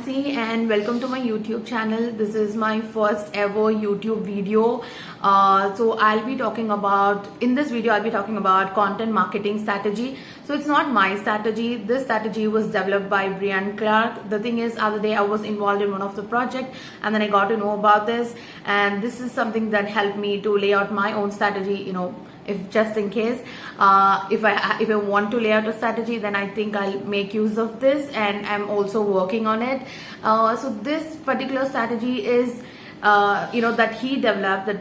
Nancy and welcome to my YouTube channel. This is my first ever YouTube video. So in this video I'll be talking about content marketing strategy. So it's not my strategy. This strategy was developed by Brian Clark. The thing is, other day I was involved in one of the project and then I got to know about this, and this is something that helped me to lay out my own strategy, if just in case if I want to lay out a strategy, then I think I'll make use of this, and I'm also working on it. So this particular strategy is that he developed,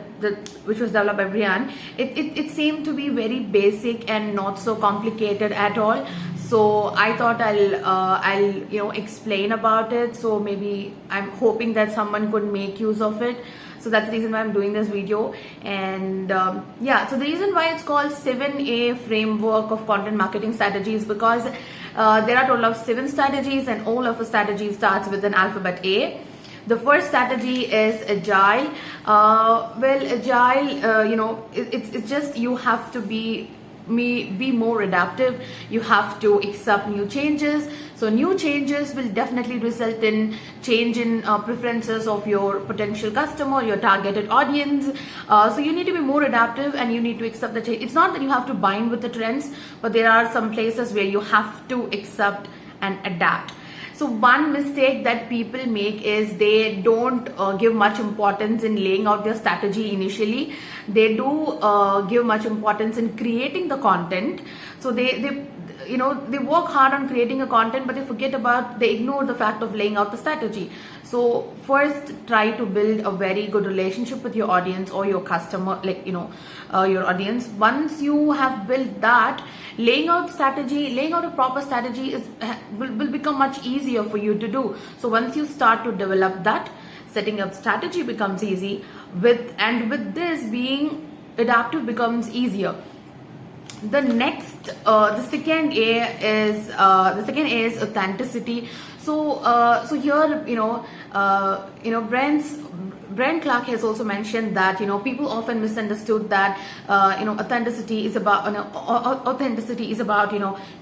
which was developed by Brian. It seemed to be very basic and not so complicated at all. So I thought I'll explain about it. So maybe I'm hoping that someone could make use of it. So that's the reason why I'm doing this video. And so the reason why it's called 7A framework of content marketing strategies, because there are a total of 7 strategies, and all of the strategies starts with an alphabet A. The first strategy is agile. Agile, it's just you have to be more adaptive. You have to accept new changes. So new changes will definitely result in change in preferences of your potential customer, your targeted audience. So you need to be more adaptive and you need to accept the change. It's not that you have to bind with the trends, but there are some places where you have to accept and adapt. So one mistake that people make is they don't give much importance in laying out their strategy initially. They do give much importance in creating the content. So they work hard on creating a content, but they ignore the fact of laying out the strategy. So first, try to build a very good relationship with your audience or your customer, your audience. Once you have built that, laying out a proper strategy will become much easier for you to do. So once you start to develop that, setting up strategy becomes easy. With this, being adaptive becomes easier. The second A is authenticity. So here, Brian Clark has also mentioned that people often misunderstood that authenticity is about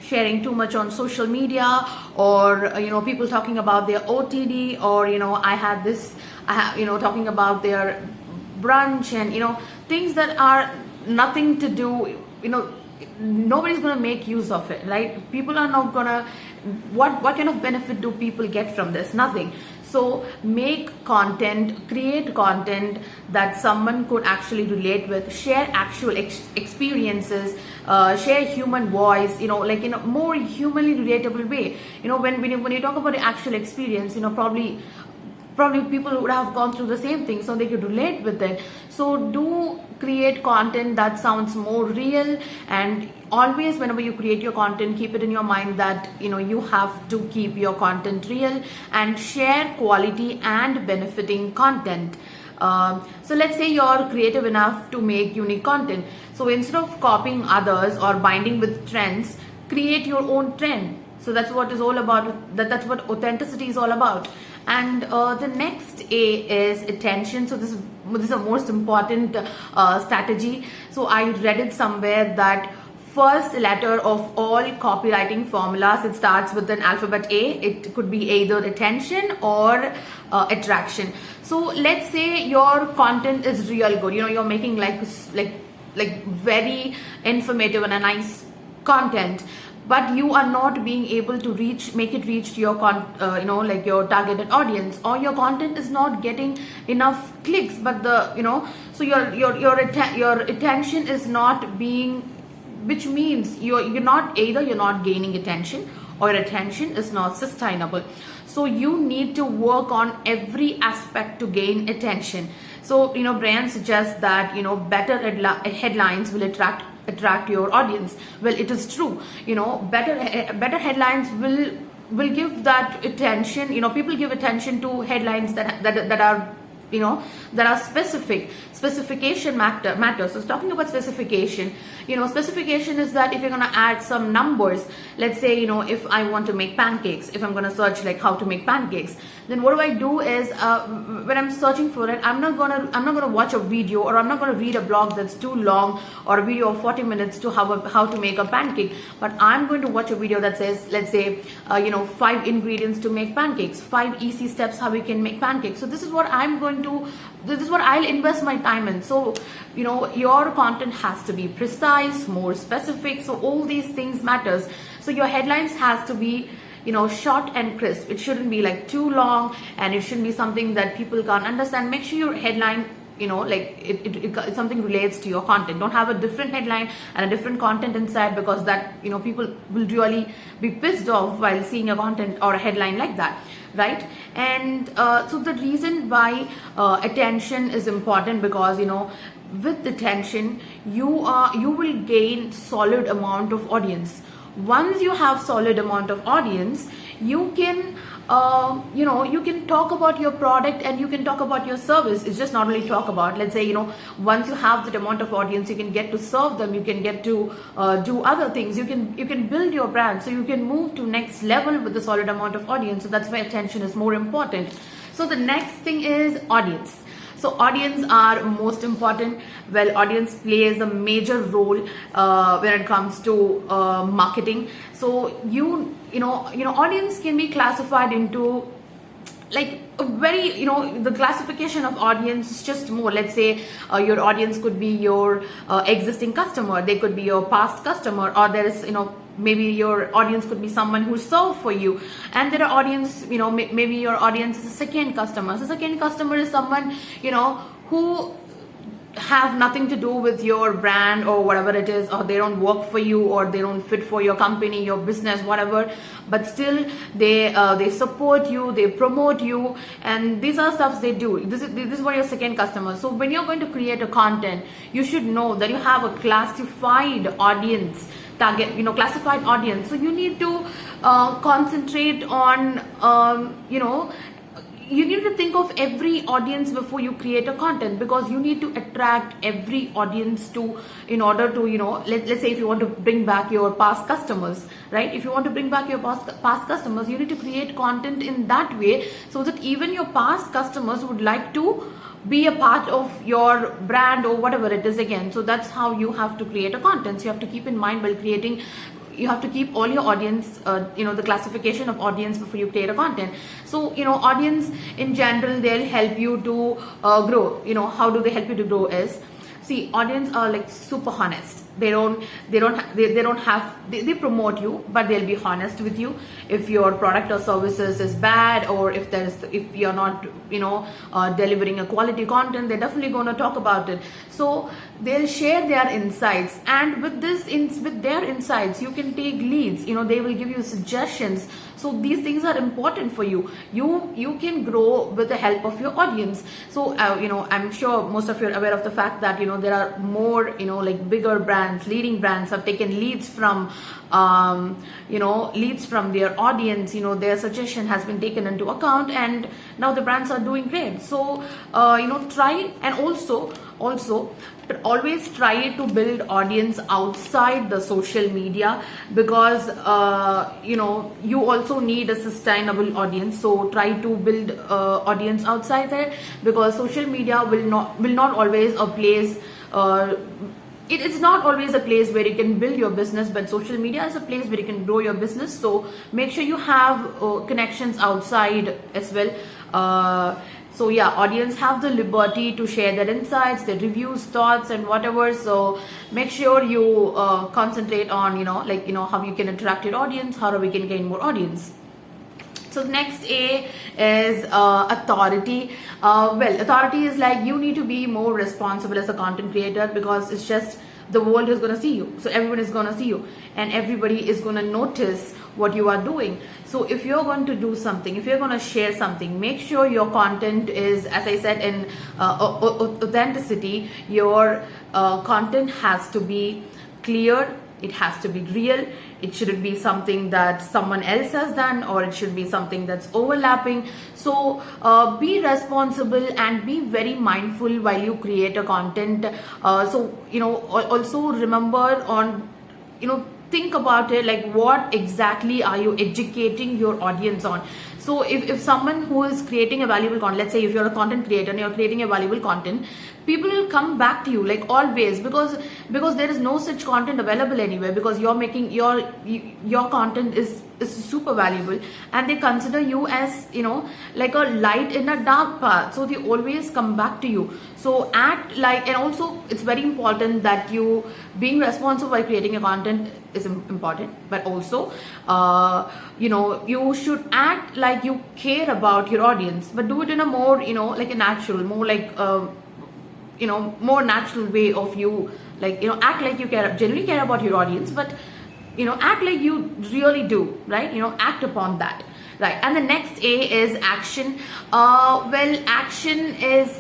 sharing too much on social media, or people talking about their OTD, or talking about their brunch, and things that are nothing to do. Nobody's gonna make use of it, right? People are not gonna. What kind of benefit do people get from this? Nothing. So make content, create content that someone could actually relate with, share actual experiences, share human voice, in a more humanly relatable way. When you talk about the actual experience, probably people would have gone through the same thing, so they could relate with it. So do create content that sounds more real, and always whenever you create your content, keep it in your mind that you have to keep your content real and share quality and benefiting content. So let's say you're creative enough to make unique content. So instead of copying others or binding with trends, create your own trend. So that's what is all about. That's what authenticity is all about. And the next A is attention. So this is the most important strategy. So I read it somewhere that first letter of all copywriting formulas, it starts with an alphabet A. It could be either attention or attraction. So let's say your content is real good. You're making like very informative and a nice content, but you are not being able to make it reach to your your targeted audience, or your content is not getting enough clicks, but so your attention is not being, which means you're not gaining attention, or attention is not sustainable. So you need to work on every aspect to gain attention. So Brian suggests that better headlines will attract your audience. Well, it is true. Better headlines will give that attention. People give attention to headlines that are that are specific. Specification matters. So talking about specification, specification is that if you're going to add some numbers, let's say if I want to make pancakes, if I'm going to search like how to make pancakes, then what do is when I'm searching for it, I'm not gonna watch a video, or I'm not gonna read a blog that's too long, or a video of 40 minutes to how to make a pancake. But I'm going to watch a video that says, let's say 5 ingredients to make pancakes, 5 easy steps how we can make pancakes. So this is what I'll invest my time in. So your content has to be precise, more specific, so all these things matters. So your headlines has to be short and crisp. It shouldn't be like too long, and it shouldn't be something that people can't understand. Make sure your headline it something relates to your content. Don't have a different headline and a different content inside, because that people will really be pissed off while seeing a content or a headline like that, right? And so the reason why attention is important, because with attention you will gain solid amount of audience. Once you have solid amount of audience, you can you can talk about your product and you can talk about your service. It's just not only talk about, let's say once you have that amount of audience, you can get to serve them, you can get to do other things, you can build your brand, so you can move to next level with the solid amount of audience. So that's why attention is more important. So the next thing is audience. So audience are most important. Well, audience plays a major role when it comes to marketing. So audience can be classified into like a very the classification of audience is just more. Let's say your audience could be your existing customer, they could be your past customer, or there is maybe your audience could be someone who served for you, and there are audience maybe your audience is a second customer. So second customer is someone who have nothing to do with your brand or whatever it is, or they don't work for you, or they don't fit for your company, your business, whatever, but still they support you, they promote you, and these are stuffs they do. This is what your second customer. So when you're going to create a content, you should know that you have a classified audience target, classified audience. So you need to concentrate on you need to think of every audience before you create a content, because you need to attract every audience to, in order to let's say if you want to bring back your past customers, right? If you want to bring back your past customers, you need to create content in that way, so that even your past customers would like to be a part of your brand or whatever it is again. So that's how you have to create a content. So you have to keep in mind while creating, you have to keep all your audience the classification of audience before you create a content. So audience in general, they'll help you to grow. How do they help you to grow is, see, audience are like super honest. They promote you, but they'll be honest with you. If your product or services is bad, or if you're not delivering a quality content, they're definitely going to talk about it. So they'll share their insights, and with their insights you can take leads. They will give you suggestions. So these things are important for you. You can grow with the help of your audience. So I'm sure most of you are aware of the fact that there are more like bigger brands, leading brands have taken leads from their audience. Their suggestion has been taken into account, and now the brands are doing great. So try, and also always try to build audience outside the social media, because you also need a sustainable audience. So try to build audience outside there, because social media will not always a place it's not always a place where you can build your business, but social media is a place where you can grow your business. So make sure you have connections outside as well. So yeah, audience have the liberty to share their insights, their reviews, thoughts, and whatever. So make sure you concentrate on how you can attract your audience, how we can gain more audience. So next A is authority. Well, authority is like you need to be more responsible as a content creator, because it's just the world is going to see you. So everyone is going to see you, and everybody is going to notice what you are doing. So if you're going to do something, if you're going to share something, make sure your content is, as I said, in authenticity. Your content has to be clear, it has to be real. It shouldn't be something that someone else has done, or it should be something that's overlapping. So be responsible and be very mindful while you create a content. So also remember on think about it, like what exactly are you educating your audience on. So if someone who is creating a valuable content, let's say if you're a content creator and you're creating a valuable content, people will come back to you like always, because there is no such content available anywhere, because you're making your content is super valuable, and they consider you as, you know, like a light in a dark path, so they always come back to you. So act like, and also it's very important that you being responsible while creating a content is important, but also you know, you should act like you care about your audience, but do it in a more, you know, like a natural, more like you know, more natural way of you, like, you know, act like you genuinely care about your audience, but, you know, act like you really do, right? You know, act upon that, right? And the next A is action. Well, action is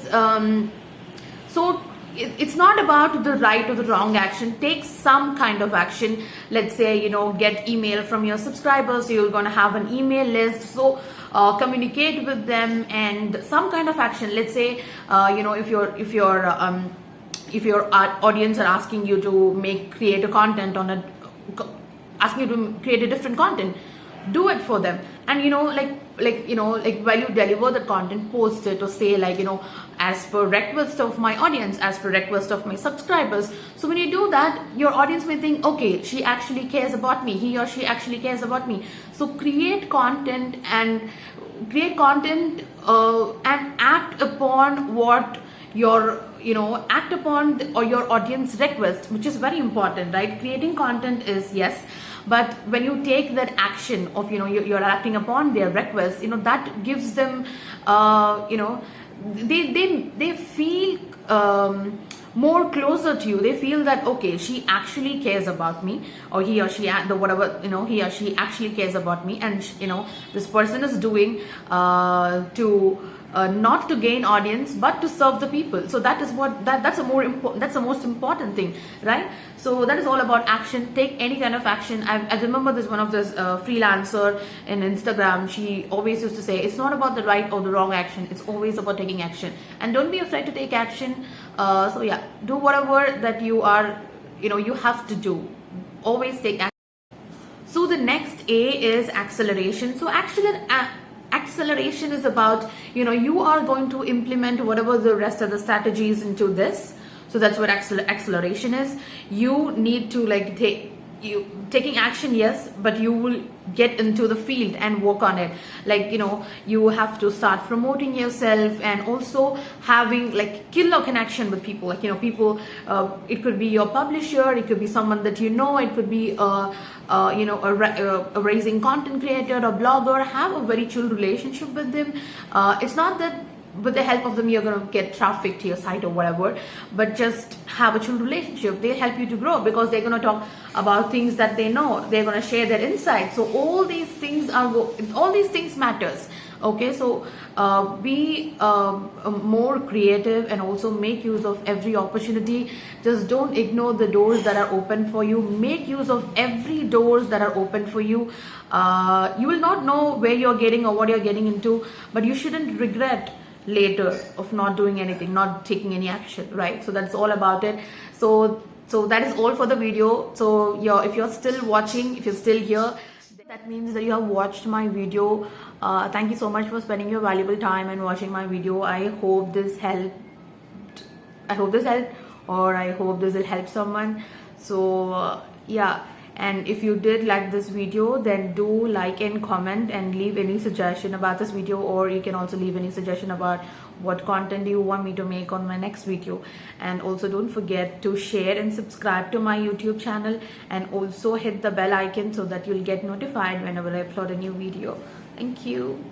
so it's not about the right or the wrong action. Take some kind of action. Let's say, you know, get email from your subscribers, so you're going to have an email list, so communicate with them, and some kind of action. Let's say you know, if your audience are asking you to create a content on a, asking you to create a different content, do it for them. And, you know, like you know, like while you deliver the content, post it, or say like, you know, as per request of my audience, as per request of my subscribers. So when you do that, your audience may think, okay, she actually cares about me, he or she actually cares about me. So create content and act upon what your, you know, act upon or your audience request, which is very important, right? Creating content is yes, but when you take that action of, you know, you're acting upon their request, you know, that gives them you know, they feel more closer to you. They feel that, okay, she actually cares about me, or he or she, the whatever, you know, he or she actually cares about me, and, you know, this person is doing to not to gain audience, but to serve the people. So that is what that's the most important thing, right? So that is all about action. Take any kind of action. I remember this one of this freelancer in Instagram. She always used to say, it's not about the right or the wrong action, it's always about taking action, and don't be afraid to take action. So yeah, do whatever that you are, you know, you have to do. Always take action. So the next A is acceleration. So acceleration is about, you know, you are going to implement whatever the rest of the strategies into this. So that's what acceleration is. You need to like taking action, yes, but you will get into the field and work on it. Like, you know, you have to start promoting yourself, and also having like killer connection with people. Like, you know, people, it could be your publisher, it could be someone that you know, it could be you know, a raising content creator, a blogger. Have a very chill relationship with them. It's not that with the help of them you're going to get traffic to your site or whatever, but just have a chill relationship. They'll help you to grow, because they're going to talk about things that they know. They're going to share their insights. So all these things matters. Okay, so be more creative, and also make use of every opportunity. Just don't ignore the doors that are open for you. Make use of every doors that are open for you. You will not know where you're getting or what you're getting into, but you shouldn't regret later of not doing anything, not taking any action, right? So that's all about it. So that is all for the video. So if you're still watching, if you're still here, that means that you have watched my video. Thank you so much for spending your valuable time and watching my video. I hope this helped, or I hope this will help someone. So yeah, and if you did like this video, then do like and comment and leave any suggestion about this video, or you can also leave any suggestion about what content you want me to make on my next video. And also don't forget to share and subscribe to my YouTube channel, and also hit the bell icon so that you'll get notified whenever I upload a new video. Thank you.